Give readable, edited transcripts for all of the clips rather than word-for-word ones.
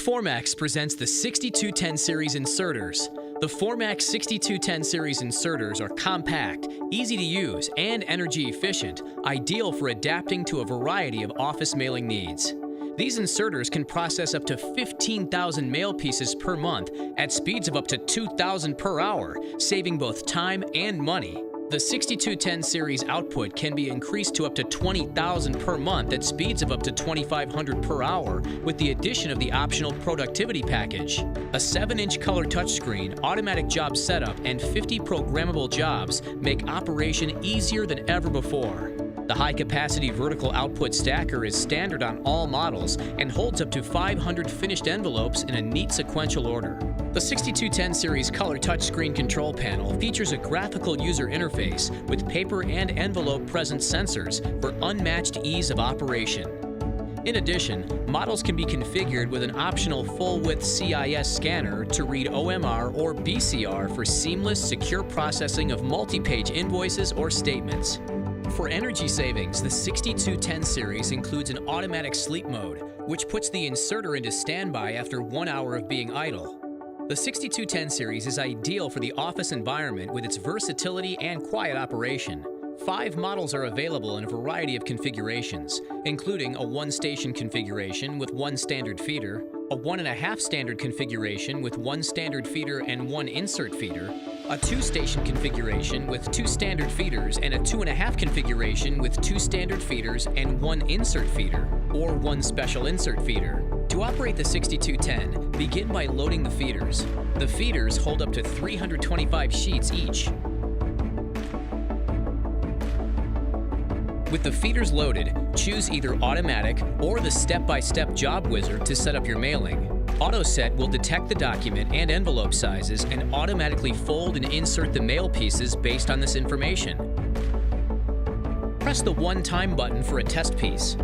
Formax presents the 6210 series inserters. The Formax 6210 series inserters are compact, easy to use, and energy efficient, ideal for adapting to a variety of office mailing needs. These inserters can process up to 15,000 mail pieces per month at speeds of up to 2,000 per hour, saving both time and money. The 6210 series output can be increased to up to 20,000 per month at speeds of up to 2,500 per hour with the addition of the optional productivity package. A 7-inch color touchscreen, automatic job setup, and 50 programmable jobs make operation easier than ever before. The high-capacity vertical output stacker is standard on all models and holds up to 500 finished envelopes in a neat sequential order. The 6210 series color touchscreen control panel features a graphical user interface with paper and envelope presence sensors for unmatched ease of operation. In addition, models can be configured with an optional full-width CIS scanner to read OMR or BCR for seamless, secure processing of multi-page invoices or statements. For energy savings, the 6210 series includes an automatic sleep mode, which puts the inserter into standby after 1 hour of being idle. The 6210 series is ideal for the office environment with its versatility and quiet operation. 5 models are available in a variety of configurations, including a 1-station configuration with 1 standard feeder, a 1.5 standard configuration with 1 standard feeder and 1 insert feeder, a 2-station configuration with 2 standard feeders and a 2.5 configuration with 2 standard feeders and 1 insert feeder, or 1 special insert feeder. To operate the 6210, begin by loading the feeders. The feeders hold up to 325 sheets each. With the feeders loaded, choose either automatic or the step-by-step job wizard to set up your mailing. AutoSet will detect the document and envelope sizes and automatically fold and insert the mail pieces based on this information. Press the one-time button for a test piece.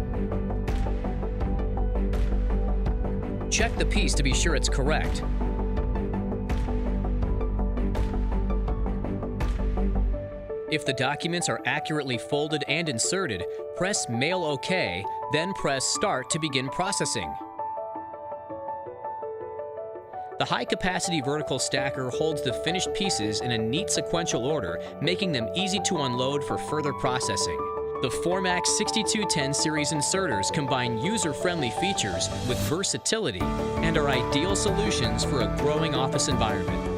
Check the piece to be sure it's correct. If the documents are accurately folded and inserted, press Mail OK, then press Start to begin processing. The high-capacity vertical stacker holds the finished pieces in a neat sequential order, making them easy to unload for further processing. The Formax 6210 series inserters combine user-friendly features with versatility and are ideal solutions for a growing office environment.